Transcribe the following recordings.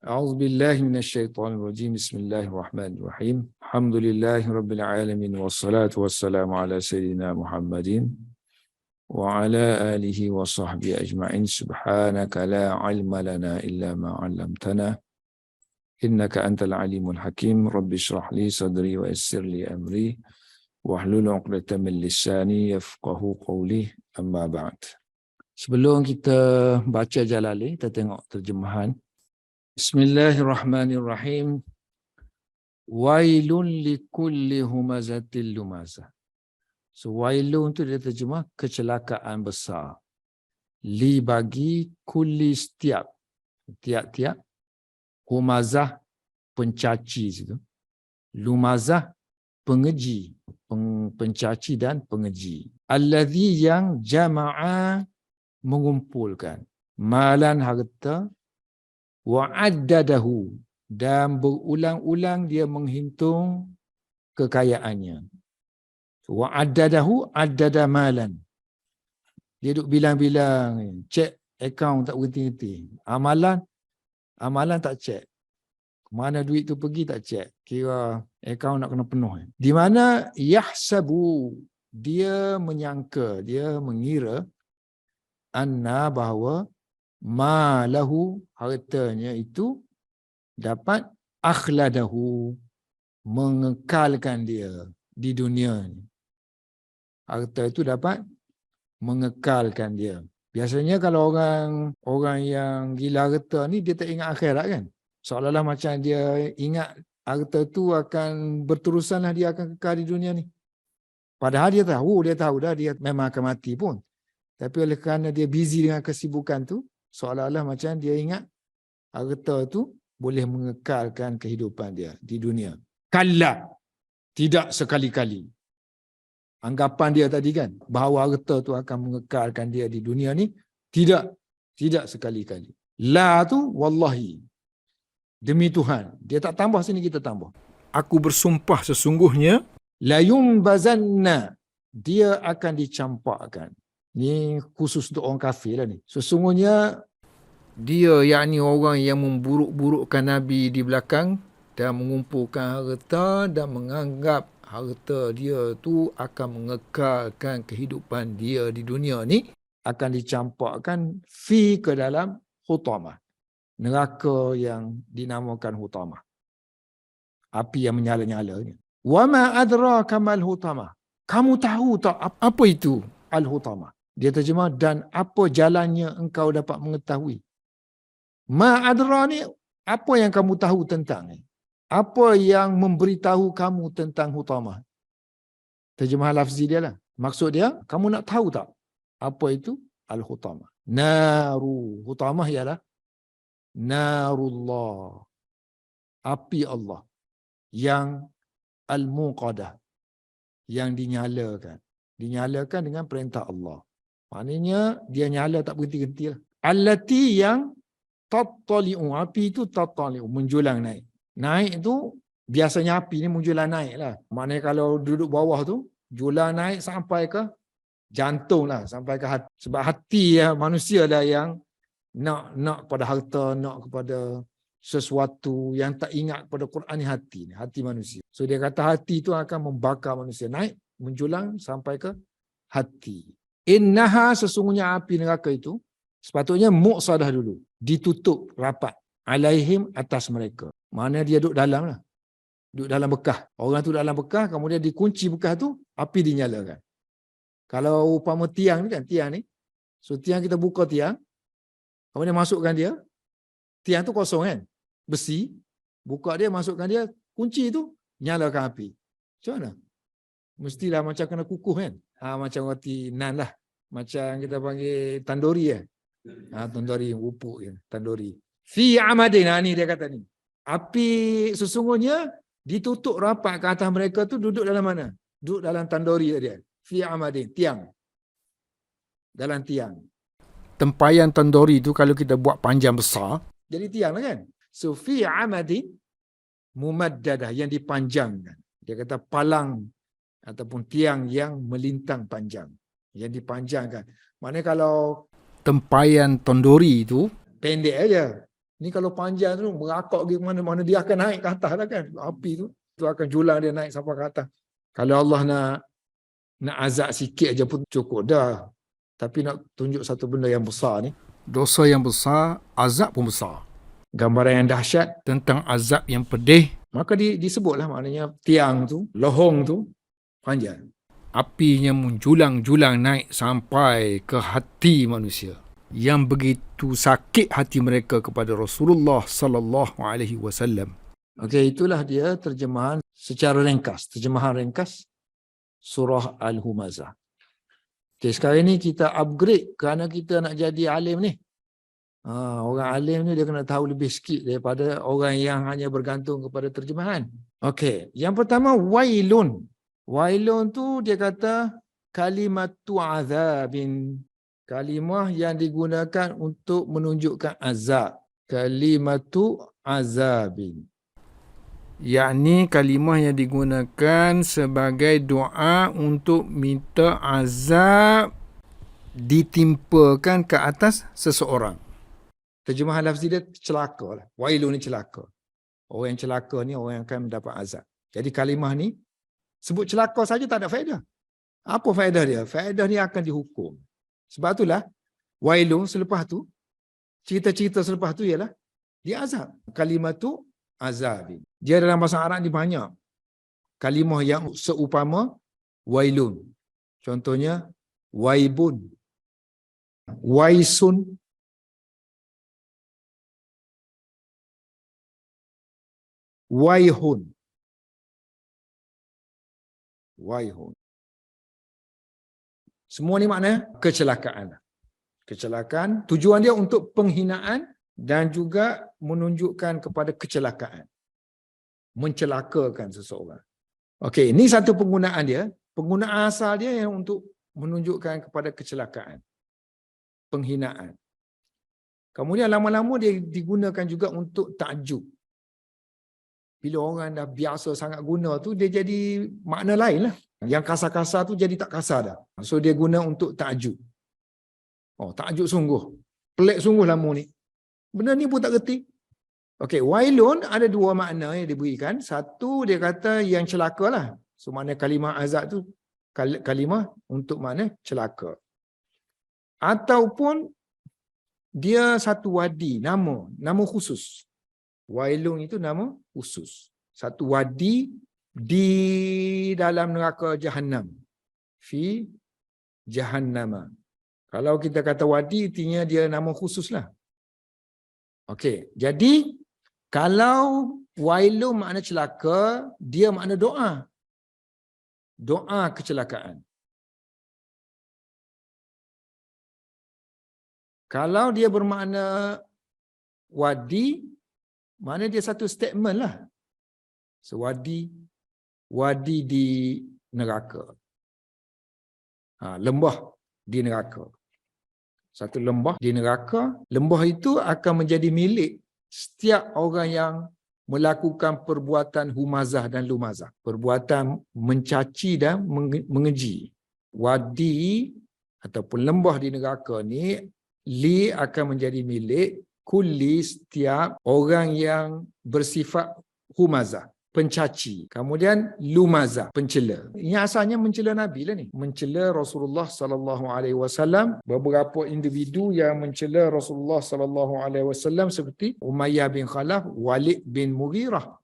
أعوذ بالله من الشيطان الرجيم. بسم الله الرحمن الرحيم. الحمد لله رب العالمين والصلاة والسلام على سيدنا محمد وعلى آله وصحبه أجمعين. سبحانك لا علم لنا إلا ما علمتنا إنك أنت العليم الحكيم. رب اشرح لي صدري ويسر لي أمري واحلل عقدة من لساني يفقهوا قولي. أما بعد. Sebelum kita baca Jalalain, kita tengok terjemahan. Bismillahirrahmanirrahim. Wailun likulli humazatil lumazah. So wailun tu dia terjemah kecelakaan besar. Li bagi kulli tiap-tiap humazah pencaci situ. Lumazah pengeji, pencaci dan pengeji. Allazi yang jama'a mengumpulkan malan harta wa'addadahu dan berulang-ulang dia menghitung kekayaannya. Wa'addadahu addada malan. Dia duk bilang-bilang, cek akaun tak berhenti-henti. Amalan tak cek. Mana duit tu pergi tak cek. Kira akaun nak kena penuh. Di mana yahsabu, dia menyangka, dia mengira anna bahawa ma lahu hartanya itu dapat akhladahu mengekalkan dia di dunia ni. Harta itu dapat mengekalkan dia. Biasanya kalau orang yang gila harta ni dia tak ingat akhirat kan? Seolah-olah macam dia ingat harta tu akan berterusan lah, dia akan kekal di dunia ni. Padahal dia tahu dah dia memang akan mati pun. Tapi oleh kerana dia busy dengan kesibukan tu, seolah-olah macam dia ingat harta tu boleh mengekalkan kehidupan dia di dunia. Kalla, tidak sekali-kali. Anggapan dia tadi kan, bahawa harta tu akan mengekalkan dia di dunia ni, tidak sekali-kali. La tu wallahi, demi Tuhan. Dia tak tambah, sini kita tambah. Aku bersumpah sesungguhnya La yumbazanna, dia akan dicampakkan. Ni khusus untuk orang kafir lah ni. Sesungguhnya dia, yakni orang yang memburuk-burukkan Nabi di belakang dan mengumpulkan harta dan menganggap harta dia tu akan mengekalkan kehidupan dia di dunia ni, akan dicampakkan ke dalam hutamah. Neraka yang dinamakan hutamah. Api yang menyala-nyala ni. Wa ma adraka mal hutamah. Kamu tahu tak apa itu al-hutamah? Dia terjemah, dan apa jalannya engkau dapat mengetahui. Ma'adra ni, apa yang kamu tahu tentang ni? Apa yang memberitahu kamu tentang hutamah? Terjemah lafzi dia lah. Maksud dia, kamu nak tahu tak apa itu al-hutamah? Naru. Hutamah ialah narullah. Api Allah. Yang al-muqadah. Yang dinyalakan. Dinyalakan dengan perintah Allah. Maknanya dia nyala tak berhenti-henti lah. Allati yang tattali'u, api itu tattali'u, menjulang naik. Naik tu biasanya api ni menjulang naik lah. Maknanya kalau duduk bawah tu, julang naik sampai ke jantung lah, sampai ke hati. Sebab hati ya, manusia lah yang nak kepada harta, nak kepada sesuatu yang tak ingat pada Quran ni, hati ni, hati manusia. So dia kata hati tu akan membakar manusia, naik, menjulang sampai ke hati. Innaha, sesungguhnya api neraka itu, sepatutnya muqsadah dulu, ditutup rapat, alaihim, atas mereka. Mana dia duduk dalam lah. Duduk dalam bekah. Orang tu dalam bekah, kemudian dikunci bekah tu, api dinyalakan. Kalau upama tiang ni kan, tiang ni. So tiang, kita buka tiang, kemudian masukkan dia. Tiang tu kosong kan. Besi. Buka dia, masukkan dia, kunci tu, nyalakan api. Macam mana? Mestilah macam kena kukuh kan. Macam roti nan lah. Macam kita panggil tandori kan. Tandori, upuk kan. Tandori. Fi amadin, ni dia kata ni. Api sesungguhnya ditutup rapat ke atas mereka tu, duduk dalam mana? Duduk dalam tandori tadi. Fi amadin, tiang. Dalam tiang. tempayan tandori tu kalau kita buat panjang besar, Jadi tiang lah kan. So fi amadin mumaddadah, yang dipanjangkan. Dia kata palang ataupun tiang yang melintang panjang. Yang dipanjangkan. Maknanya kalau tempayan tandori tu pendek aja, Ni kalau panjang tu berakak pergi ke mana-mana, dia akan naik ke atas lah kan. Api tu akan julang dia naik sampai ke atas. Kalau Allah nak azab sikit aja pun cukup dah. Tapi nak tunjuk satu benda yang besar ni, Dosa yang besar, azab pun besar. gambaran yang dahsyat, Tentang azab yang pedih, maka disebutlah maknanya tiang tu, lohong tu panjang. apinya menjulang-julang naik sampai ke hati manusia. Yang begitu sakit hati mereka kepada Rasulullah sallallahu alaihi wasallam. Okey, itulah dia terjemahan secara ringkas, terjemahan ringkas surah Al-Humazah. Okey, sekarang ni kita upgrade kerana kita nak jadi alim ni. Orang alim ni dia kena tahu lebih sikit daripada orang yang hanya bergantung kepada terjemahan. Okey, yang pertama wailun. Wailun tu dia kata kalimatu azabin. Kalimah yang digunakan untuk menunjukkan azab. Kalimatu azabin. Yakni kalimah yang digunakan sebagai doa untuk minta azab ditimpakan ke atas seseorang. Terjemahan lafzi dia celaka lah. Wailun ni celaka. Orang yang celaka ni orang yang akan mendapat azab. Jadi kalimah ni sebut celaka saja tak ada faedah. Apa faedah dia? Faedah dia akan dihukum. Sebab itulah wailun selepas tu, cerita-cerita selepas tu ialah dia azab. Kalimah tu azabin. Dia dalam bahasa Arab ni banyak kalimah yang seupama wailun. Contohnya waibun, waisun, waihun. Waihun. Semua ni makna kecelakaan. Kecelakaan, tujuan dia untuk penghinaan dan juga menunjukkan kepada kecelakaan. Mencelakakan seseorang. Okey, ini satu penggunaan dia. Penggunaan asal dia yang untuk menunjukkan kepada kecelakaan. Penghinaan. Kemudian lama-lama dia digunakan juga untuk takjub. Bila orang dah biasa sangat guna tu, dia jadi makna lain lah. Yang kasar-kasar tu jadi tak kasar dah. So dia guna untuk takjub. Takjub sungguh. Pelik sungguh lama ni. Benda ni pun tak reti. Okey, wailun ada dua makna yang diberikan. Satu dia kata yang celaka lah. So makna kalimah azab tu kalimah untuk makna celaka. Ataupun dia satu wadi, nama khusus. Wailun itu nama khusus. Satu wadi di dalam neraka Jahannam. Fi Jahannama. Kalau kita kata wadi, artinya dia nama khusus lah. Okey, jadi kalau wailun makna celaka, dia makna doa. Doa kecelakaan. Kalau dia bermakna wadi, makna dia satu statement lah. So, wadi di neraka. Lembah di neraka. Satu lembah di neraka. Lembah itu akan menjadi milik setiap orang yang melakukan perbuatan humazah dan lumazah. Perbuatan mencaci dan mengeji. Wadi ataupun lembah di neraka ni akan menjadi milik kulli setiap orang yang bersifat humazah, pencaci. Kemudian lumazah, pencela. Ini asalnya mencela Nabi lah ni. Mencela Rasulullah sallallahu alaihi wasallam. Beberapa individu yang mencela Rasulullah sallallahu alaihi wasallam seperti Umayyah bin Khalaf, Walid bin Mughirah.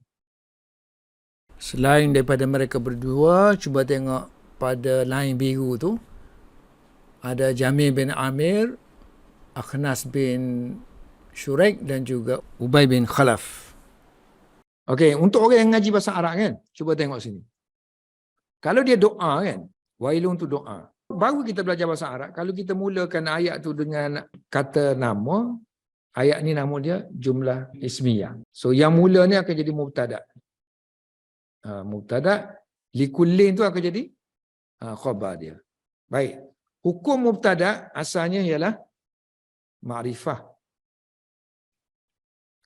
Selain daripada mereka berdua, cuba tengok pada lain biru tu. Ada Jamil bin Amir, Akhnas bin Syuraik dan juga Ubay bin Khalaf. Okey, untuk orang yang ngaji bahasa Arab kan, cuba tengok sini. Kalau dia doa kan, wailun tu doa. Baru kita belajar bahasa Arab, kalau kita mulakan ayat tu dengan kata nama, ayat ni nama dia jumlah ismiyah. So yang mula ni akan jadi mubtada. Mubtada, likullin tu akan jadi khabar dia. Baik. Hukum mubtada asalnya ialah ma'rifah.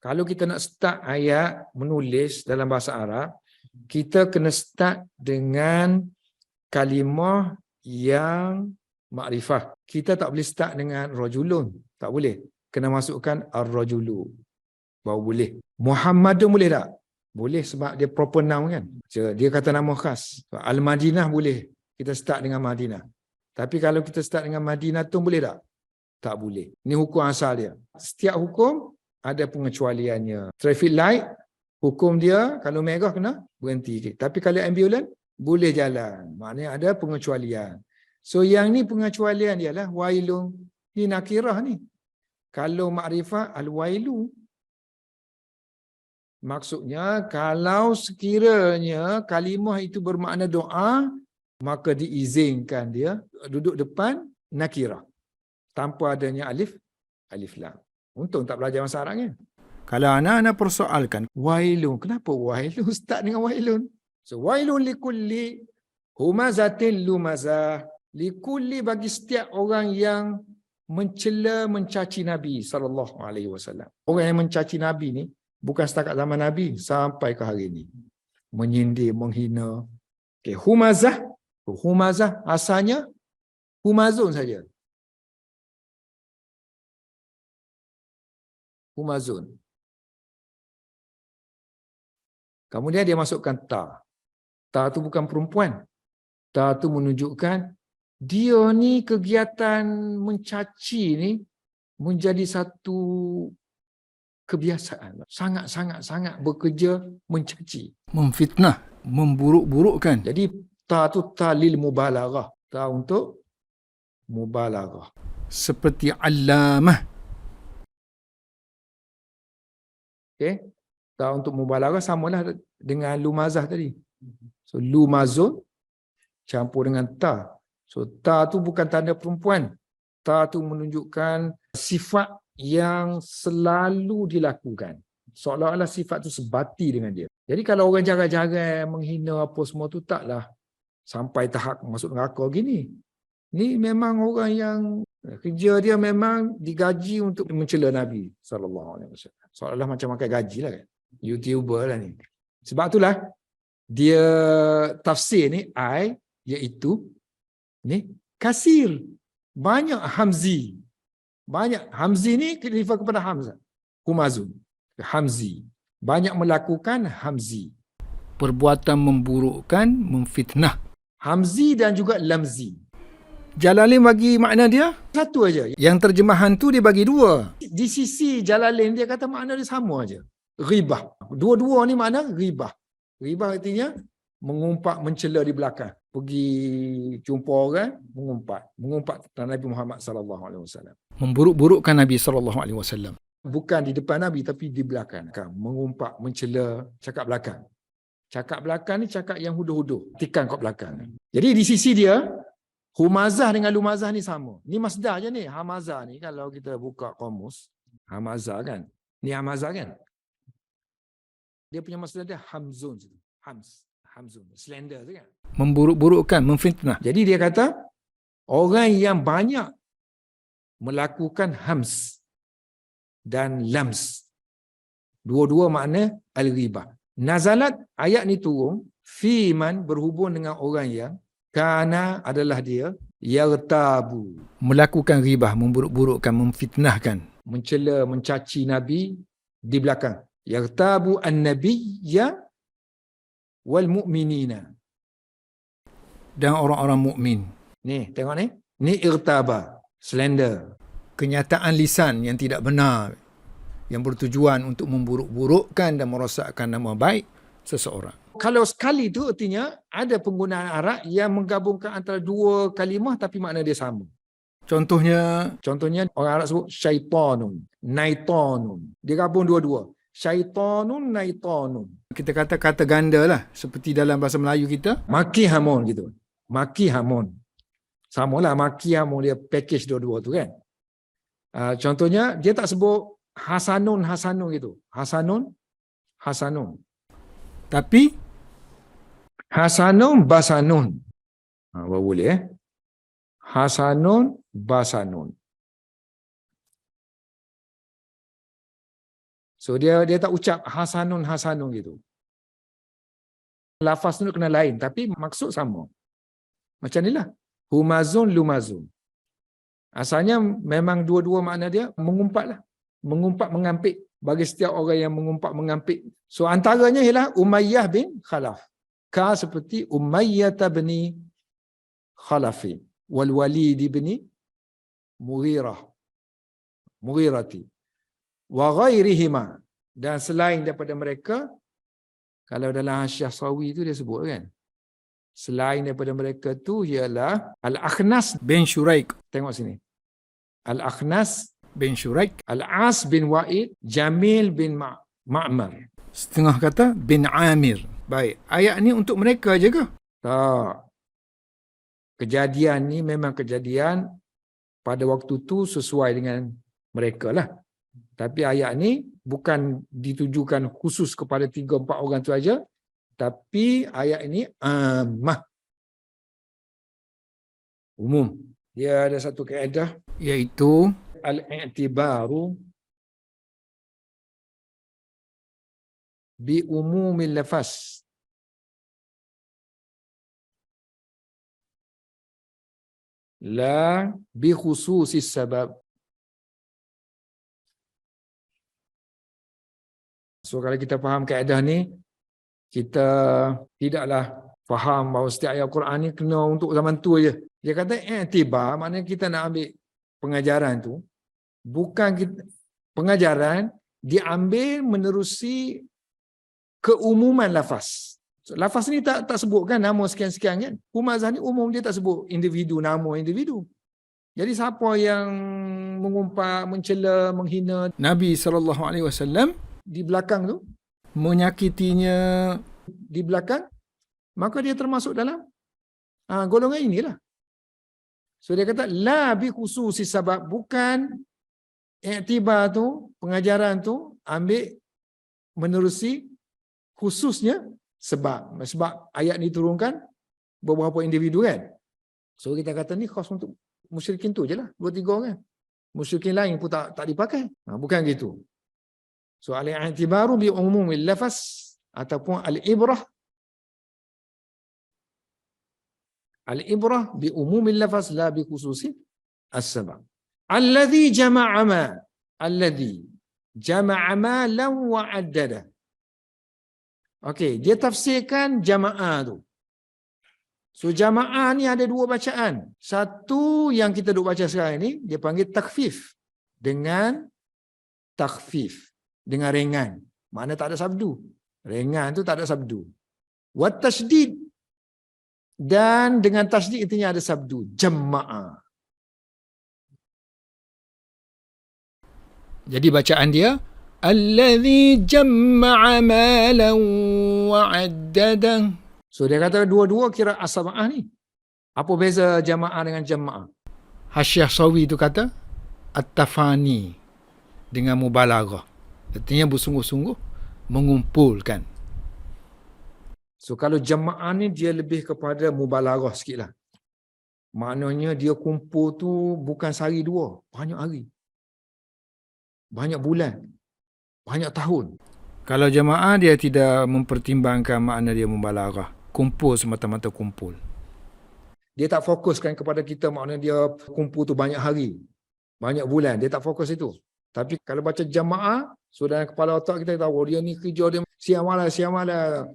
Kalau kita nak start ayat menulis dalam bahasa Arab, kita kena start dengan kalimah yang ma'rifah. Kita tak boleh start dengan rajulun. Tak boleh. Kena masukkan ar-rajulu. baru boleh. Muhammadun boleh tak? Boleh sebab dia proper noun kan. Dia kata nama khas. Al-Madinah boleh. Kita start dengan Madinah. Tapi kalau kita start dengan Madinah tu boleh tak? Tak boleh. Ini hukum asal dia. Setiap hukum ada pengecualiannya. Traffic light, hukum dia kalau merah kena berhenti. Tapi kalau ambulans, boleh jalan. Maknanya ada pengecualian. So yang ni pengecualian ialah wailun. Ni nakirah ni. Kalau makrifah al-wailu. Maksudnya kalau sekiranya kalimah itu bermakna doa, maka diizinkan dia duduk depan nakirah. Tanpa adanya alif lam. Untung tak belajar bahasa Arab kan. Kalau anak-anak persoalkan, Wailun. Kenapa wailun? Start dengan wailun. So wailun likulli humazatin lumazah. Likulli bagi setiap orang yang mencela, mencaci Nabi SAW. Orang yang mencaci Nabi ni bukan setakat zaman Nabi, sampai ke hari ini. Menyindir, menghina. Okay. Humazah asalnya humazun saja. Humazun. Kemudian dia masukkan ta. Ta tu bukan perempuan. Ta tu menunjukkan dia ni kegiatan mencaci ni menjadi satu kebiasaan. Sangat bekerja mencaci. memfitnah, memburuk-burukkan. Jadi ta tu ta lil mubalaghah. Ta untuk mubalaghah. Seperti allamah. Okey. Ta untuk mubalaghah samalah dengan lumazah tadi. So lumazun campur dengan ta. So ta tu bukan tanda perempuan. Ta tu menunjukkan sifat yang selalu dilakukan. Seolah-olah sifat tu sebati dengan dia. Jadi kalau orang jarang-jarang menghina apa semua tu, taklah sampai tahap masuk neraka gini. Ni memang orang yang kerja dia memang digaji untuk mencela Nabi SAW. Seolah-olah macam makan gaji lah kan. YouTuber lah ni. Sebab itulah dia tafsir ni iaitu ni kasir. Banyak hamzi. Banyak hamzi ni refer kepada Hamzah. Humazun. Hamzi. Banyak melakukan hamzi. Perbuatan memburukkan, memfitnah. Hamzi dan juga lamzi. Jalalain bagi makna dia, Satu aja. yang terjemahan tu dia bagi dua. Di sisi Jalalain dia kata makna dia sama aja. Ghibah. Dua-dua ni makna ghibah. Ghibah artinya mengumpat, mencela di belakang. Pergi jumpa orang, mengumpat tentang Nabi Muhammad SAW. Memburuk-burukkan Nabi SAW. Bukan di depan Nabi tapi di belakang. Mengumpat, mencela, cakap belakang. Cakap belakang ni cakap yang huduh-huduh. Tikam kat belakang. Jadi di sisi dia, humazah dengan lumazah ni sama. Ni masdar je ni. Hamazah ni kalau kita buka kamus. Hamazah kan. Ni hamazah kan. Dia punya masdar dia hamzun. Hamzun. Slender tu kan. Memburuk-burukkan, memfitnah. Jadi dia kata, orang yang banyak melakukan hams dan lams. Dua-dua makna al-ghibah. Nazalat ayat ni turun, fi man berhubung dengan orang yang kana adalah dia yartabu. Melakukan ghibah, memburuk-burukkan, memfitnahkan. Mencela, mencaci Nabi di belakang. Yartabu an-nabiyya wal mu'minina. Dan orang-orang mukmin. Ni, tengok ni. Ni irtaba. Slender. Kenyataan lisan yang tidak benar, yang bertujuan untuk memburuk-burukkan dan merosakkan nama baik seseorang. Kalau sekali tu artinya ada penggunaan Arab yang menggabungkan antara dua kalimah tapi makna dia sama. Contohnya Orang Arab sebut syaitanun, naitanun. Dia gabung dua-dua. Syaitanun, naitanun. kita kata kata ganda lah, seperti dalam bahasa Melayu kita. Maki hamun gitu. Maki hamun. Samalah maki hamun, dia package dua-dua tu kan. Contohnya dia tak sebut hasanun gitu. Hasanun. Tapi Hasanun basanun. Boleh Hasanun basanun. So dia tak ucap hasanun gitu. Lafaz tu kena lain tapi maksud sama. Macam inilah. Humazun lumazun. Asalnya memang dua-dua makna dia mengumpat lah. Mengumpat, mengampik. bagi setiap orang yang mengumpat mengampik. So antaranya ialah Umayyah bin Khalaf. Ka seperti Umayyah bin Khalafi wal Walid bin Mughirati wa ghairihima, dan selain daripada mereka. Kalau dalam Hasyiah Sawi tu dia sebut kan, selain daripada mereka tu ialah Al-Akhnas bin Shuraik, tengok sini, Al-Akhnas bin Shuraik, Al-As bin Wa'id, Jamil bin Ma'mar. setengah kata bin Amir. Baik, ayat ni untuk mereka je ke? Tak. Kejadian ni memang kejadian pada waktu tu sesuai dengan mereka lah. Tapi ayat ni bukan ditujukan khusus kepada 3-4 orang tu aja, tapi ayat ini ammah, umum. Dia ada satu kaedah, Iaitu al-i'tibaru bi umumil lafaz la bi khususis sabab. So kalau kita faham kaedah ni, kita tidaklah faham bahawa setiap ayat Quran ni kena untuk zaman tu aja. Dia kata i'tibar, maknanya kita nak ambil pengajaran tu, bukan kita, pengajaran diambil menerusi keumuman lafaz. So, lafaz ni tak sebutkan nama sekian-sekian kan. Humazah ni umum, dia tak sebut individu, nama individu. Jadi siapa yang mengumpat, mencela, menghina Nabi SAW di belakang tu, menyakitinya di belakang, maka dia termasuk dalam golongan inilah. So dia kata la bi khususi sabab, bukan i'tibar tu, pengajaran tu ambil menerusi khususnya sebab ayat ni turunkan beberapa individu kan. So kita kata ni khas untuk musyrikin tu je lah, 2-3 orang. Musyrikin lain pun tak dipakai. Bukan gitu. So al-i'tibaru bi umumil lafaz ataupun al-ibrah bi umumil lafaz la bi khususi as-sabab. Alladhi jama'a ma lam wa addada. Okey, dia tafsirkan jama'ah tu. So jama'ah ni ada 2 bacaan. Satu yang kita duk baca sekarang ni dia panggil takhfif dengan ringan. Makna tak ada sabdu. Ringan tu tak ada sabdu. Wa tasydid, dan dengan tasydid intinya ada sabdu. Jama'ah. Jadi bacaan dia allazi jamma'a malan wa 'addada. So dia kata dua-dua kira as-sab'ah ni. Apa beza jama'ah dengan jama'ah? Hasyiah Sawi tu kata at-tafani dengan mubalaghah. Artinya bersungguh-sungguh mengumpulkan. So kalau jama'ah ni dia lebih kepada mubalaghah sikitlah. Maknanya dia kumpul tu bukan sehari dua, banyak hari. Banyak bulan. Banyak tahun. Kalau jamaah dia tidak mempertimbangkan makna dia mubalaghah. Kumpul semata-mata kumpul. Dia tak fokuskan kepada kita makna dia kumpul tu banyak hari. Banyak bulan. Dia tak fokus itu. Tapi kalau baca jamaah, so dalam kepala otak kita tahu dia ni kerja dia siang malam.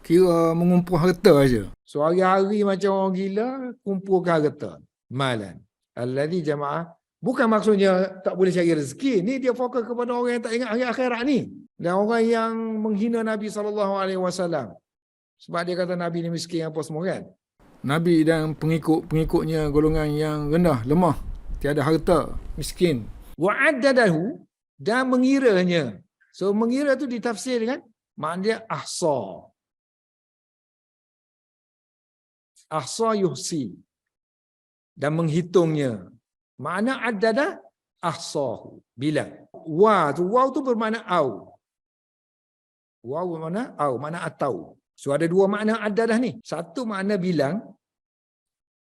Kira mengumpul harta aja. So hari-hari macam orang gila kumpulkan harta. Malan. Alladhi jamaah. Bukan maksudnya tak boleh cari rezeki. Ni dia fokus kepada orang yang tak ingat hari akhirat ni. Dan orang yang menghina Nabi SAW. Sebab dia kata Nabi ni miskin apa semua kan. Nabi dan pengikut-pengikutnya golongan yang rendah, lemah, tiada harta, miskin. Wa'addadahu, dan mengiranya. So mengira tu ditafsir dengan makna dia ahsa. Ahsa yuhsi. Dan menghitungnya. Makna addada ahsahu, bilang. Waw tu bermakna au. Waw bermakna au, makna atau. So ada 2 makna addadah ni. Satu makna bilang,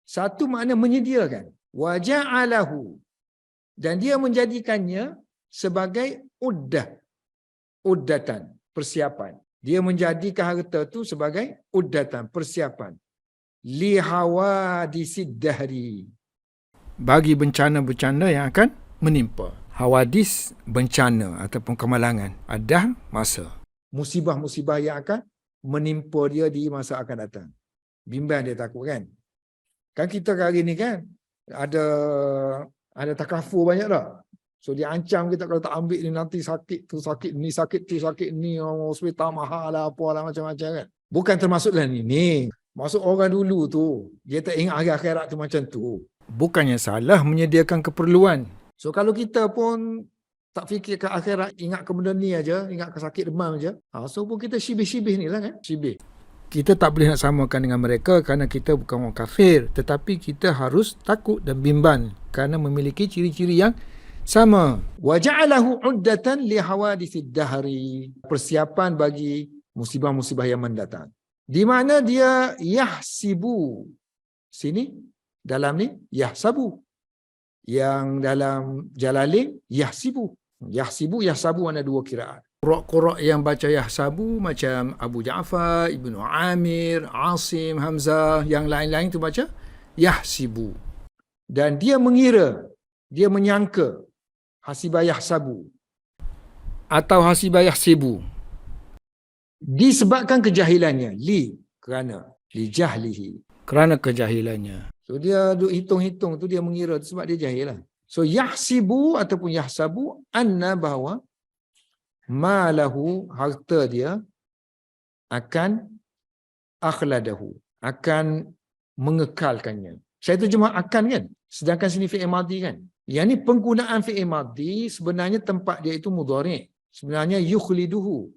satu makna menyediakan. Wa ja'alahu, dan dia menjadikannya sebagai uddatan, persiapan. Dia menjadikan harta tu sebagai uddatan, persiapan. Li hawadisid dahri, bagi bencana-bencana yang akan menimpa. hawadis, bencana ataupun kemalangan. Ada masa. Musibah-musibah yang akan menimpa dia di masa akan datang. Bimbang dia takut kan. Kan kita hari ni kan ada takafur banyak dah. So dia ancam kita kalau tak ambil ni nanti sakit tu sakit ni sakit tu sakit ni, hospital mahal lah apalah macam-macam kan. Bukan termasuk dalam ni. Maksud orang dulu tu dia tak ingat hari akhirat tu macam tu. Bukannya salah menyediakan keperluan. So kalau kita pun tak fikir ke akhirat, ingat ke benda ni aja, ingat ke sakit demam aja. So pun kita shibih-shibih ni lah kan. Shibih. Kita tak boleh nak samakan dengan mereka kerana kita bukan orang kafir. Tetapi kita harus takut dan bimbang kerana memiliki ciri-ciri yang sama. Wa ja'alahu 'uddatan li hawaditsid dahri. Persiapan bagi musibah-musibah yang mendatang. Di mana dia yahsibu. Sini dalam ni yahsabu. Yang dalam Jalalain yahsibu. Yahsibu, yahsabu ada dua kiraan. Qura' yang baca yahsabu macam Abu Ja'far, Ibnu Amir, Asim, Hamzah, yang lain-lain tu baca yahsibu. Dan dia mengira, dia menyangka hasibah yahsabu atau hasibah yahsibu. Disebabkan kejahilannya, kerana li jahlihi. Kerana kejahilannya. So dia duk hitung-hitung tu dia mengira tu sebab dia jahil lah. So yahsibu ataupun yahsabu anna bahawa malahu harta dia akan akhladahu, akan mengekalkannya. Saya terjemah akan kan, sedangkan sini fi'il madhi kan. Yang ni penggunaan fi'il madhi sebenarnya tempat dia itu mudhari'. Sebenarnya yukhliduhu.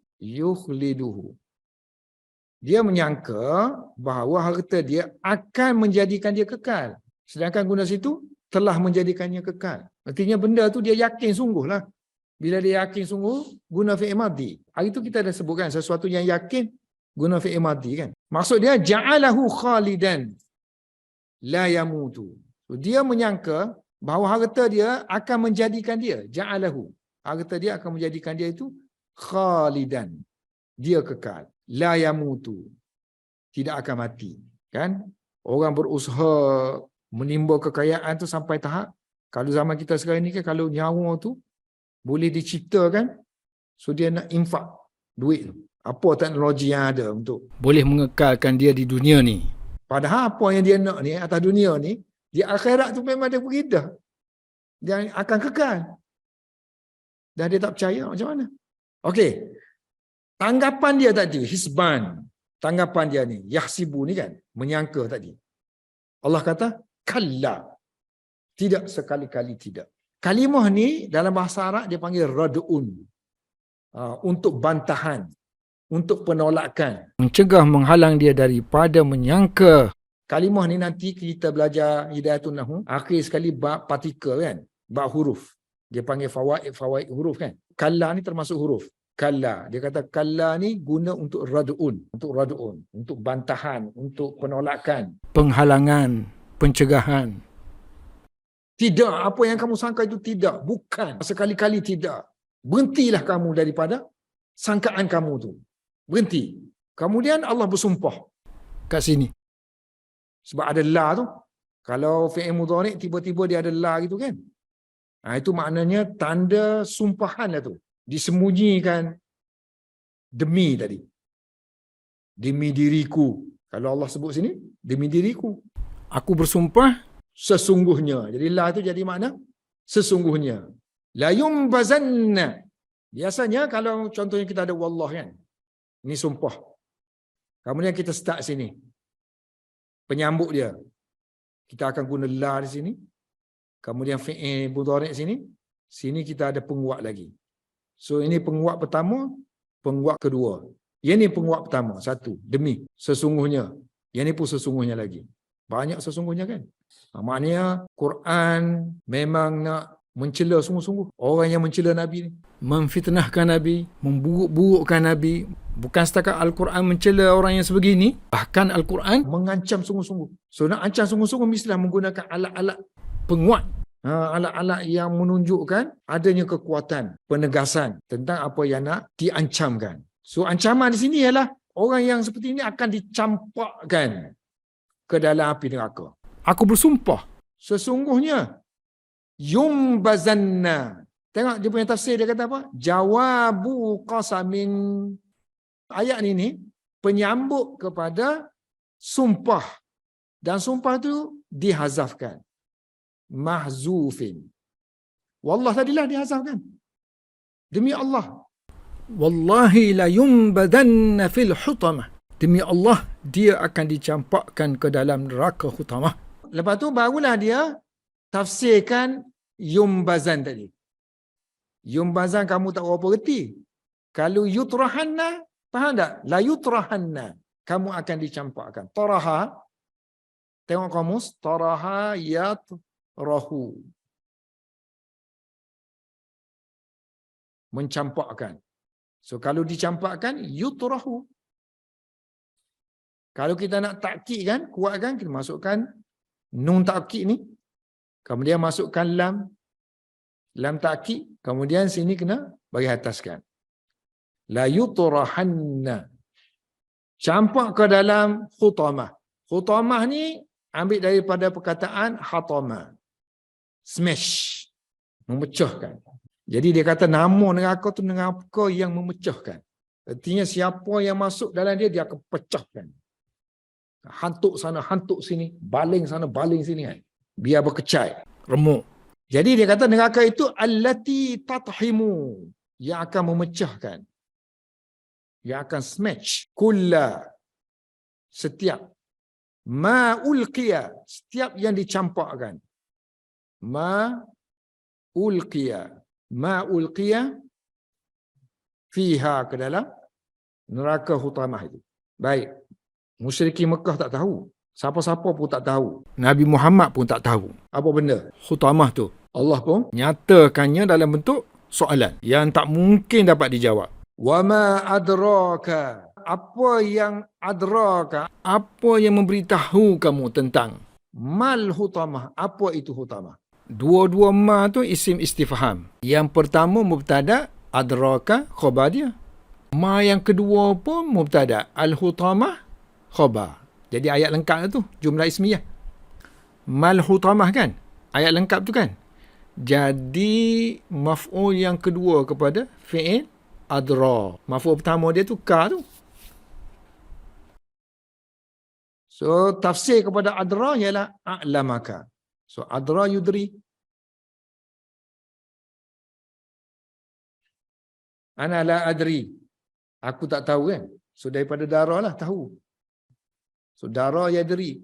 Dia menyangka bahawa harta dia akan menjadikan dia kekal. Sedangkan guna situ telah menjadikannya kekal. Artinya benda tu dia yakin sungguhlah. Bila dia yakin sungguh, guna fi'il madhi. Hari tu kita dah sebutkan sesuatu yang yakin guna fi'il madhi kan. Maksud dia ja'alahu khalidan la yamutu. So, dia menyangka bahawa harta dia akan menjadikan dia ja'alahu. Harta dia akan menjadikan dia itu khalidan. Dia kekal. La yamutu. Tidak akan mati. Kan? Orang berusaha menimba kekayaan tu sampai tahap. Kalau zaman kita sekarang ni kan, kalau nyawa tu boleh diciptakan, so dia nak infak duit tu. Apa teknologi yang ada untuk boleh mengekalkan dia di dunia ni. Padahal apa yang dia nak ni atas dunia ni, di akhirat tu memang dia begitu. Dia akan kekal. Dah dia tak percaya macam mana? Okey. Tanggapan dia tadi, hisban. Tanggapan dia ni, yahsibu ni kan, menyangka tadi. Allah kata, kalla. Tidak, sekali-kali tidak. Kalimah ni dalam bahasa Arab dia panggil rad'un. Untuk bantahan. Untuk penolakan. Mencegah, menghalang dia daripada menyangka. Kalimah ni nanti kita belajar Hidayatun Nahu. Akhir sekali bab partikel kan. Bab huruf. Dia panggil fawaid huruf kan. Kalla ni termasuk huruf. Kalla. Dia kata kalla ni guna untuk rad'un. Untuk rad'un. Untuk bantahan. Untuk penolakan. Penghalangan. Pencegahan. Tidak. Apa yang kamu sangka itu tidak. Bukan. Sekali-kali tidak. Berhentilah kamu daripada sangkaan kamu tu. Berhenti. Kemudian Allah bersumpah. Kat sini. Sebab ada la tu. Kalau fi'il mudhari' tiba-tiba dia ada la gitu kan. Itu maknanya tanda sumpahan lah tu. Disembunyikan demi tadi. Demi diriku. Kalau Allah sebut sini, demi diriku. Aku bersumpah. Sesungguhnya. Jadi la tu jadi makna sesungguhnya. La yumbazanna. Biasanya kalau contohnya kita ada wallah kan. Ini sumpah. Kemudian kita start sini. Penyambut dia. Kita akan guna la di sini. Kemudian fi'il mudhari' sini. Sini kita ada penguat lagi. So ini penguat pertama, penguat kedua. Yang ni penguat pertama, satu, demi, sesungguhnya. Yang ni pun sesungguhnya lagi. Banyak sesungguhnya kan. Maknanya Quran memang nak mencela sungguh-sungguh orang yang mencela Nabi ni. Memfitnahkan Nabi, memburuk-burukkan Nabi. Bukan setakat Al-Quran mencela orang yang sebegini, bahkan Al-Quran mengancam sungguh-sungguh. So nak ancam sungguh-sungguh mestilah menggunakan alat-alat penguat. Alat-alat yang menunjukkan adanya kekuatan, penegasan tentang apa yang nak diancamkan. So ancaman di sini ialah orang yang seperti ini akan dicampakkan ke dalam api neraka. Aku bersumpah. Sesungguhnya yumbazanna, Tengok dia punya tafsir, dia kata apa? Jawabu qasamin. Ayat ni penyambut kepada sumpah. Dan sumpah tu dihazafkan. Mahzufin. Wallah tadilah dihazafkan. Demi Allah. Wallahi la yumbadanna fil hutamah. Demi Allah, dia akan dicampakkan ke dalam neraka hutamah. Lepas tu barulah dia tafsirkan yumbazan tadi. Yumbazan kamu tak berapa reti. Kalau yutrahanna, faham tak? La yutrahanna. Kamu akan dicampakkan. Taraha, tengok kamus. Taraha yatrahu. Mencampakkan. So kalau dicampakkan, yutrahu. Kalau kita nak takkid kan, kuatkan, kita masukkan nun takkid ni. Kemudian masukkan lam. Lam takkid. Kemudian sini kena bagi ataskan. La yutrahanna. Campak ke dalam khutamah. Khutamah ni ambil daripada perkataan hatama. Smash. Memecahkan. Jadi dia kata nama neraka tu neraka yang memecahkan. Artinya siapa yang masuk dalam dia, dia akan pecahkan. Hantuk sana, hantuk sini. Baling sana, baling sini kan. Biar berkecai. Remuk. Jadi dia kata neraka itu allati tathimu. Yang akan memecahkan. Yang akan smash. Kulla. Setiap. Ma ulqiya. Setiap yang dicampakkan. Ma ulqiya. Ma ulqiya. Fiha ke dalam neraka hutamah itu. Baik. Musyrikin Mekah tak tahu. Siapa-siapa pun tak tahu. Nabi Muhammad pun tak tahu. Apa benda? Hutamah tu. Allah pun. Nyatakannya dalam bentuk soalan yang tak mungkin dapat dijawab. Wa ma adraka. Apa yang adraka? Apa yang memberitahu kamu tentang? Mal hutamah. Apa itu hutamah? Dua-dua ma tu isim istifham. Yang pertama mubtada, adraka, khabar dia. Ma yang kedua pun mubtada, al-hutamah, khabar. Jadi ayat lengkap tu, jumlah ismiyah. Mal hutamah kan? Ayat lengkap tu kan? Jadi maf'ul yang kedua kepada fi'il adra. Maf'ul pertama dia tu ka tu. So tafsir kepada adra ialah a'lamaka. So adra yudri. Ana la adri. Aku tak tahu kan? So daripada dara lah tahu. So dara yadri.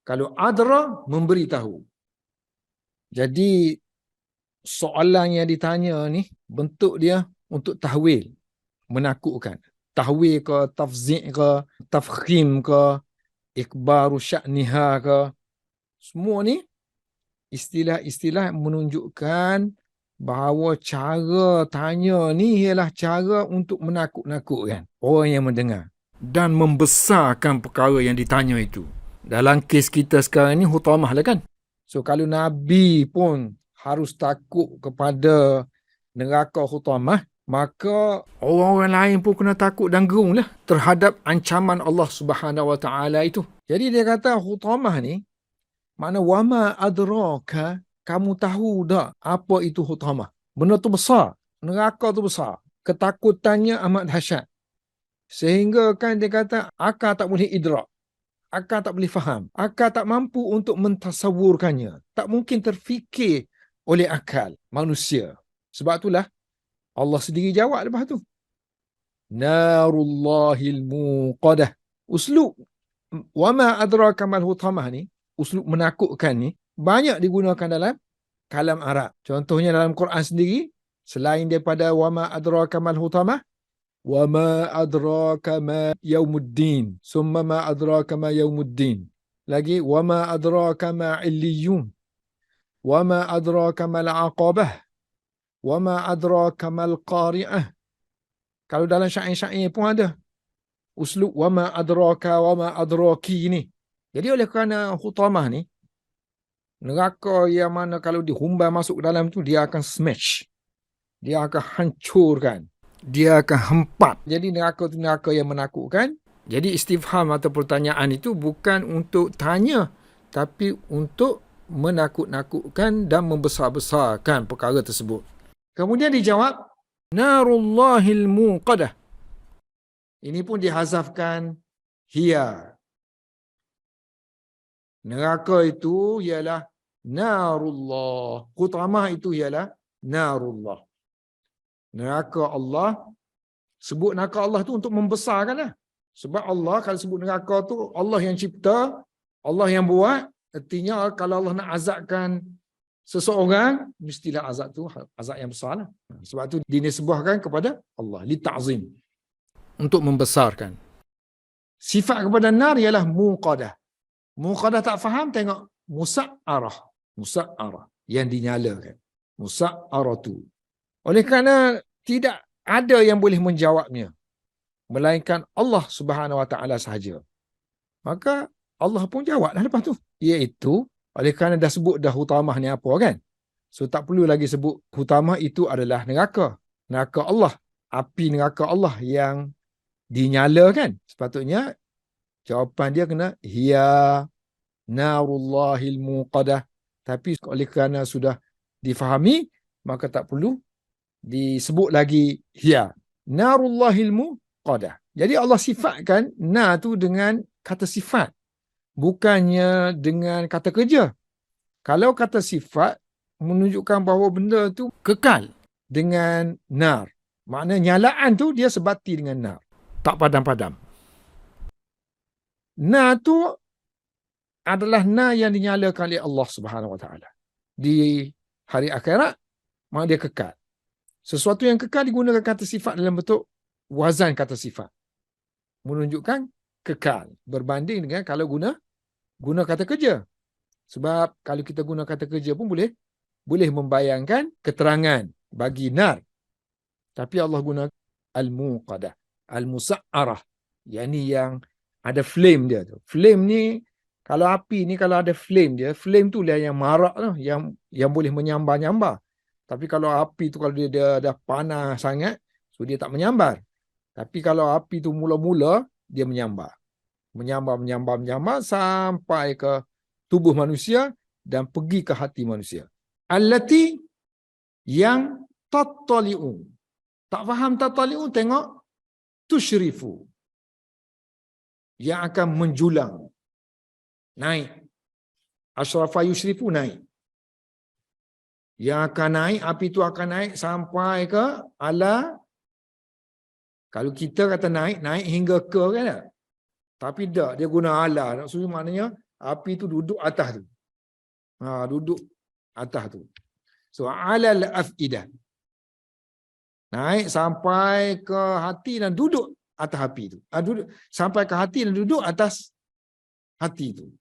Kalau adra memberitahu. Jadi soalan yang ditanya ni bentuk dia untuk tahwil, menakutkan. Tahwil ke, tafzi' ke, tafkhim ke, ikbaru sya'niha ke. Semua ni istilah-istilah menunjukkan bahawa cara tanya ni ialah cara untuk menakut-nakutkan orang yang mendengar dan membesarkan perkara yang ditanya itu. Dalam kes kita sekarang ni hutamah lah kan. So kalau Nabi pun harus takut kepada neraka hutamah, maka orang-orang lain pun kena takut dan gerung lah terhadap ancaman Allah Subhanahu Wa Taala itu. Jadi dia kata hutamah ni makna wama adraka. Kamu tahu tak apa itu hutamah? Benda tu besar. Neraka tu besar. Ketakutannya amat dahsyat. Sehingga kan dia kata, akal tak boleh idrak. Akal tak boleh faham. Akal tak mampu untuk mentasawurkannya. Tak mungkin terfikir oleh akal manusia. Sebab itulah Allah sendiri jawab lepas tu. Narullahil muqadah. Uslub wama adraka mal hutamah ni, uslub menakutkan ni, banyak digunakan dalam kalam Arab. Contohnya dalam Quran sendiri, selain daripada wama adraka mal hutamah, wama adraka ma yaumuddin, summa ma adraka ma yaumuddin. Lagi wama adraka ma illiyun, wama adraka mal aqabah, wama adraka mal qari'ah. Kalau dalam syair-syair pun ada uslub wama adraka wama adraki ni. Jadi oleh kerana hutamah ni, neraka yang mana kalau dihumbai masuk ke dalam tu, dia akan smash. Dia akan hancurkan. Dia akan hempat. Jadi neraka tu neraka yang menakutkan. Jadi istifham atau pertanyaan itu bukan untuk tanya, tapi untuk menakut-nakutkan dan membesar-besarkan perkara tersebut. Kemudian dijawab, Narullahil muqadah. ini pun dihazafkan hiya. Neraka itu ialah narullah. Hutamah itu ialah narullah. Neraka Allah, sebut neraka Allah tu untuk membesarkan lah. Sebab Allah kalau sebut neraka tu, Allah yang cipta, Allah yang buat, artinya kalau Allah nak azabkan seseorang, mestilah azab tu azab yang besar lah. Sebab tu dinisbahkan kepada Allah, li ta'zim. Untuk membesarkan. Sifat kepada nar ialah muqadah. Muqadah tak faham, tengok musa'arah. Musa'arah, yang dinyalakan. Musa'aratu. Oleh kerana tidak ada yang boleh menjawabnya, melainkan Allah Subhanahu Wa Taala sahaja. Maka Allah pun jawablah lepas tu. Iaitu, oleh kerana dah sebut dah hutamah ni apa kan? So tak perlu lagi sebut hutamah itu adalah neraka. Neraka Allah. Api neraka Allah yang dinyalakan. Sepatutnya jawapan dia kena hiya narullahil muqadah. Tapi oleh kerana sudah difahami, maka tak perlu disebut lagi hiya narullahil muqadah. Jadi Allah sifatkan na tu dengan kata sifat, bukannya dengan kata kerja. Kalau kata sifat menunjukkan bahawa benda tu kekal dengan nar. Makna nyalaan tu dia sebati dengan nar. Tak padam-padam. Nar tu adalah nar yang dinyalakan oleh Allah Subhanahu Wa Taala. Di hari akhirat, maka dia kekal. Sesuatu yang kekal digunakan kata sifat dalam bentuk wazan kata sifat. Menunjukkan kekal. Berbanding dengan kalau guna kata kerja. Sebab kalau kita guna kata kerja pun boleh membayangkan keterangan bagi nar. Tapi Allah guna al-muqadah, al-musa'arah. Yang ada flame dia tu. Flame ni, kalau api ni kalau ada flame dia, flame tu lah yang marak tu, yang boleh menyambar-nyambar. Tapi kalau api tu kalau dia dah panas sangat, so dia tak menyambar. Tapi kalau api tu mula-mula, dia menyambar. Menyambar sampai ke tubuh manusia dan pergi ke hati manusia. Allati yang tattali'u. Tak faham tattali'u, tengok tusyrifu. Yang akan menjulang. Naik. Asyrafa yusyrifu, naik. Yang akan naik, api itu akan naik sampai ke ala. Kalau kita kata naik hingga ke kan tak? Tapi tak, dia guna ala. Maksudnya maknanya api itu duduk atas tu. Duduk atas tu. So alal afidah. Naik sampai ke hati dan duduk atas api tu. Duduk sampai ke hati dan duduk atas hati tu.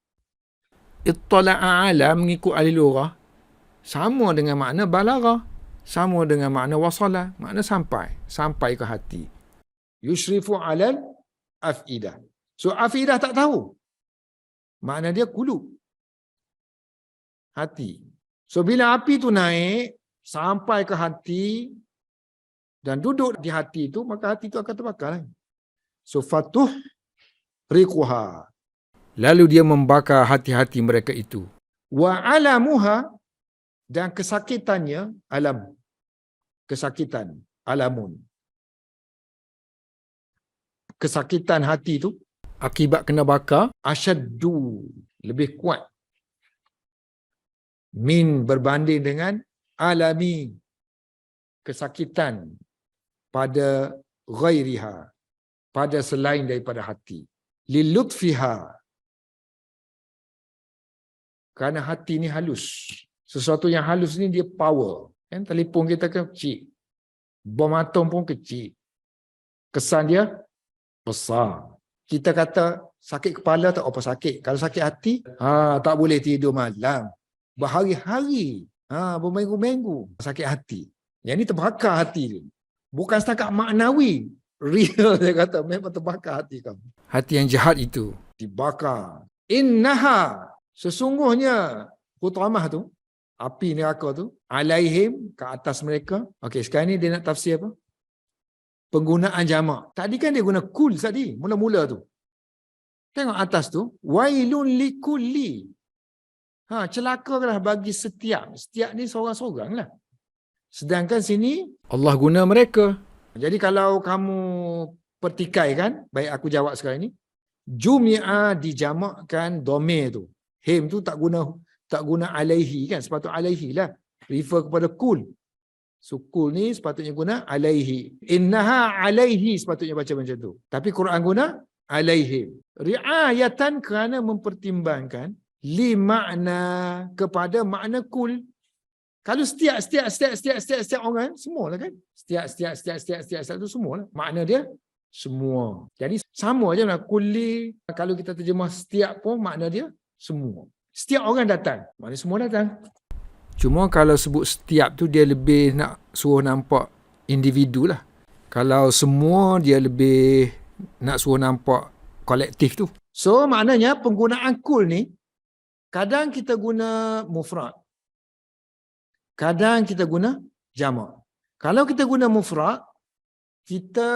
Ittala'a ala mengikut ahli lughah sama dengan makna balagha, sama dengan makna wasala, makna sampai ke hati. Yushrifu alal afidah. So afidah tak tahu. Makna dia kulub. Hati. So bila api tu naik sampai ke hati dan duduk di hati itu, maka hati itu akan terbakar. So fatuh riquha. Lalu dia membakar hati-hati mereka itu. Wa alamuha, dan kesakitannya, alam. Kesakitan, alamun. Kesakitan hati itu Akibat kena bakar, asyaddu, lebih kuat. Min, berbanding dengan alami, kesakitan pada ghairiha, pada selain daripada hati. Lilutfiha, kerana hati ni halus. Sesuatu yang halus ni dia power. Kan telefon kita kan kecil. Bom atom pun kecil. Kesan dia besar. Kita kata sakit kepala tak apa sakit. Kalau sakit hati, tak boleh tidur malam. Berhari-hari, berminggu-minggu sakit hati. Yang ni terbakar hati dia. Bukan setakat maknawi. Real dia kata memang terbakar hati kamu. hati yang jahat itu. Dibakar. Innaha, sesungguhnya hutamah tu, api neraka tu, alaihim, ke atas mereka. Okey, sekarang ni dia nak tafsir apa? Penggunaan jamak. Tadi kan dia guna kul tadi, mula-mula tu. Tengok atas tu, wailun likulli. Celakalah bagi setiap. Setiap ni seorang-seorang lah. Sedangkan sini, Allah guna mereka. jadi kalau kamu pertikaikan, baik aku jawab sekarang ni, Jumi'a dijamakkan domir tu. Him tu tak guna alaihi kan, sepatut alaihi lah. Refer kepada kul. So kul ni sepatutnya guna alaihi. Innaha alaihi sepatutnya baca macam tu. Tapi Quran guna alaihim. Ri'ayatan kerana mempertimbangkan li makna kepada makna kul. Kalau setiap orang semualah kan. Setiap tu semualah. Makna dia semua. Jadi sama aja lah kulli. Kalau kita terjemah setiap pun makna dia semua. Setiap orang datang. Maknanya semua datang. Cuma kalau sebut setiap tu dia lebih nak suruh nampak individu lah. Kalau semua dia lebih nak suruh nampak kolektif tu. So maknanya penggunaan kul ni kadang kita guna mufrad. Kadang kita guna jamak. Kalau kita guna mufrad, kita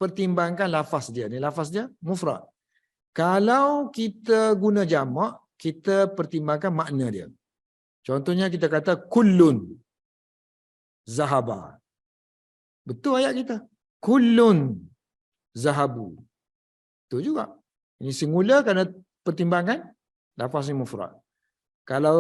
pertimbangkan lafaz dia. Ni lafaz dia mufrad. Kalau kita guna jamak, kita pertimbangkan makna dia. Contohnya kita kata kullun zahaba. Betul ayat kita. Kullun zahabu. Betul juga. Ini singular kerana pertimbangkan lafaz ni mufrad. Kalau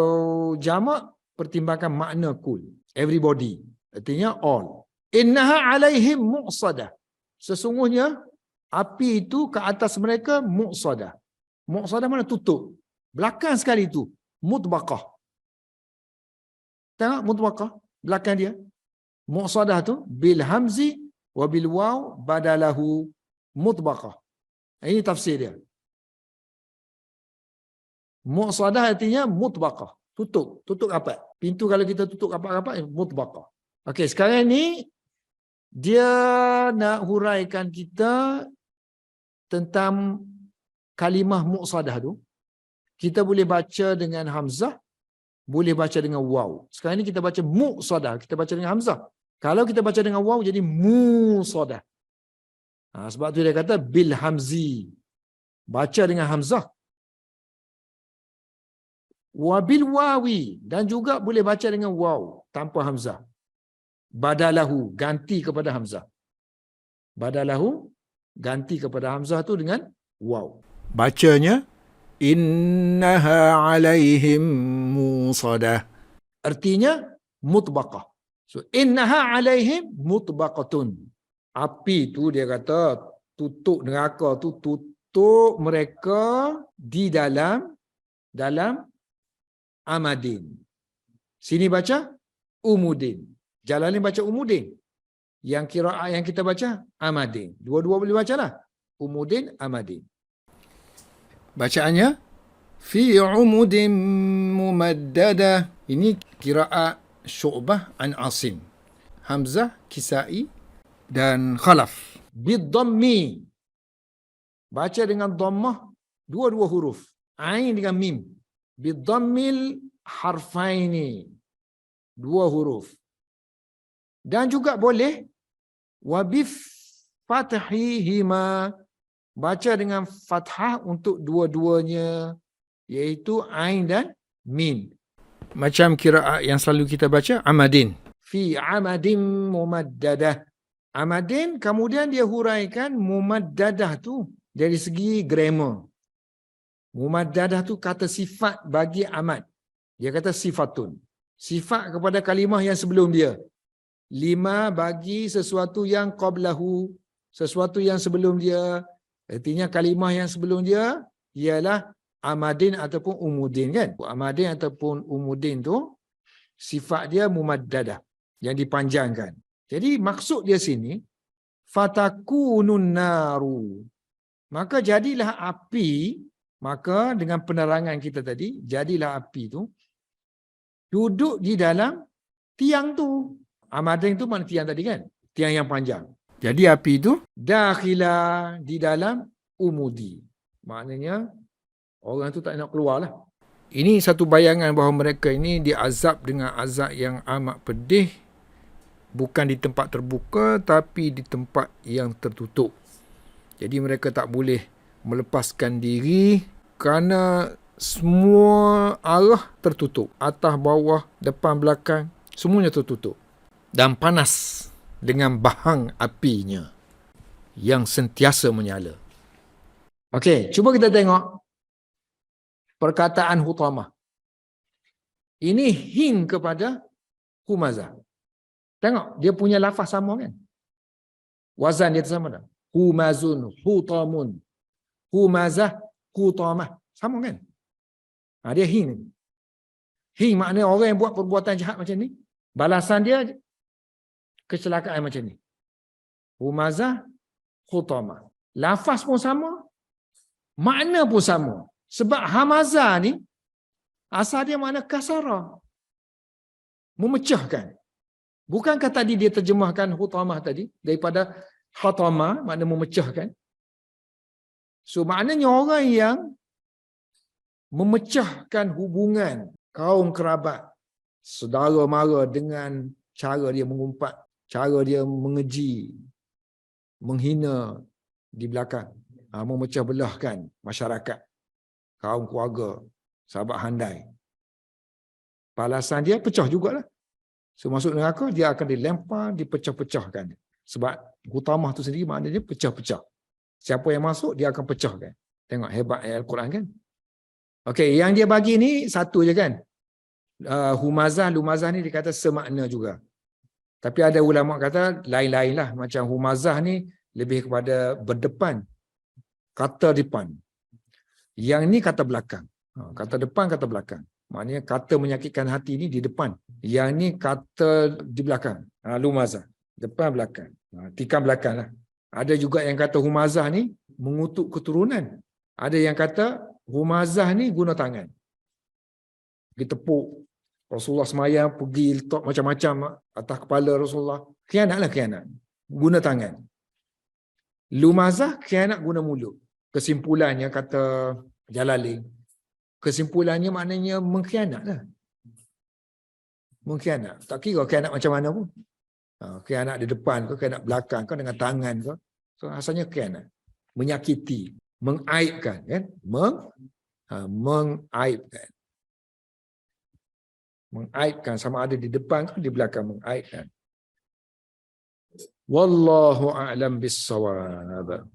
jamak, pertimbangkan makna kul. Everybody. Artinya all. Innaha alaihim mu'sadah. Sesungguhnya api itu ke atas mereka mu'sadah. Mu'sadah mana? Tutup. Belakang sekali itu. Mutbaqah. Tengok mutbaqah. Belakang dia. Mu'sadah tu bil hamzi wa bil waw badalahu mutbaqah. Ini tafsir dia. Mu'sadah artinya mutbaqah. Tutup. Tutup rapat. Pintu kalau kita tutup rapat-rapat, mutbaqah. Okey, sekarang ni dia nak huraikan kita tentang kalimah mu'sadah tu. Kita boleh baca dengan hamzah, boleh baca dengan waw. Sekarang ni kita baca mu'sadah, kita baca dengan hamzah. Kalau kita baca dengan waw jadi mu'sadah. Sebab tu dia kata bil hamzi. Baca dengan hamzah. Wabil wawi, dan juga boleh baca dengan waw tanpa hamzah. Badalahu, ganti kepada hamzah. Badalahu, ganti kepada hamzah tu dengan waw. Bacanya innaha alaihim musadah. Artinya mutbaqah. So innaha alaihim mutbaqatun. Api tu dia kata tutup neraka tu, tutup mereka di dalam amadin. Sini baca umudin. Jalan ni baca umudin. Yang qiraat yang kita baca amadin. Dua-dua boleh baca lah. Umudin, amadin. Bacaannya fi umudin mumaddada. Ini qiraat Syu'bah an Asim. Hamzah, Kisai dan Khalaf. Bidhammi. Baca dengan dhammah dua-dua huruf. Ain dengan mim. Bidhammil harfaini. Dua huruf. Dan juga boleh wabif fathihima. Baca dengan fathah untuk dua-duanya, iaitu ain dan mim. Macam qiraat yang selalu kita baca amadin. Fi amadin mumaddadah. Amadin kemudian dia huraikan mumaddadah tu dari segi grammar. Mumaddadah tu kata sifat bagi amad. Dia kata sifatun. Sifat kepada kalimah yang sebelum dia. Lima bagi sesuatu yang qablahu. Sesuatu yang sebelum dia. Artinya kalimah yang sebelum dia ialah amadin ataupun umudin kan. Amadin ataupun umudin tu sifat dia mumaddadah. Yang dipanjangkan. Jadi maksud dia sini. Fatakunun naru. Maka jadilah api. Maka dengan penerangan kita tadi. Jadilah api tu. Duduk di dalam tiang tu. Amadin tu mana tiang tadi kan? Tiang yang panjang. Jadi api itu Dakhila di dalam umudi. Maknanya orang tu tak nak keluar lah. ini satu bayangan bahawa mereka ini diazab dengan azab yang amat pedih. Bukan di tempat terbuka tapi di tempat yang tertutup. Jadi mereka tak boleh melepaskan diri kerana semua arah tertutup. Atas, bawah, depan, belakang, semuanya tertutup. Dan panas dengan bahang apinya yang sentiasa menyala. Okey, cuba kita tengok perkataan Hutamah. Ini hing kepada Humazah. Tengok, dia punya lafaz sama kan? Wazan dia sama tak? Humazun, Hutamun, Humazah, Hutamah. Sama kan? Dia hing. Hing maknanya orang yang buat perbuatan jahat macam ni, balasan dia kecelakaan macam ni. Humazah, Hutamah. Lafaz pun sama, makna pun sama. Sebab Hamazah ni, asal dia makna kasara. Memecahkan. Bukankah tadi dia terjemahkan Hutamah tadi, daripada Hatama, makna memecahkan. So maknanya orang yang memecahkan hubungan kaum kerabat, saudara mara dengan cara dia mengumpat, cara dia mengeji, menghina di belakang, memecah belahkan masyarakat, kaum keluarga, sahabat handai. Balasan dia pecah jugalah. So masuk neraka, dia akan dilempar, dipecah-pecahkan. Sebab Hutamah tu sendiri maknanya pecah-pecah. Siapa yang masuk, dia akan pecahkan. Tengok hebat ayat Al-Quran kan. Okey, yang dia bagi ni satu je kan. Humazah, Lumazah ni dia kata semakna juga. Tapi ada ulama kata lain-lain lah. Macam Humazah ni lebih kepada berdepan. Kata depan. Yang ni kata belakang. Kata depan, kata belakang. Maknanya kata menyakitkan hati ni di depan. Yang ni kata di belakang. Lumazah. Depan, belakang. Tikam belakang lah. Ada juga yang kata Humazah ni mengutuk keturunan. Ada yang kata Humazah ni guna tangan. Pergi tepuk. Rasulullah semayang pergi letak macam-macam atas kepala Rasulullah. Khianat lah khianat. Guna tangan. Lumazah khianat guna mulut. Kesimpulannya kata Jalalain. Kesimpulannya maknanya mengkhianat lah. Mengkhianat. Tak kira khianat macam mana pun. Khianat di depan ke, khianat belakang ke, dengan tangan ke. So asalnya khianat. Menyakiti. Mengaibkan. Kan? Mengaibkan. Mengaibkan. Sama ada di depan ke di belakang. Mengaibkan. Wallahu a'lam bissawab.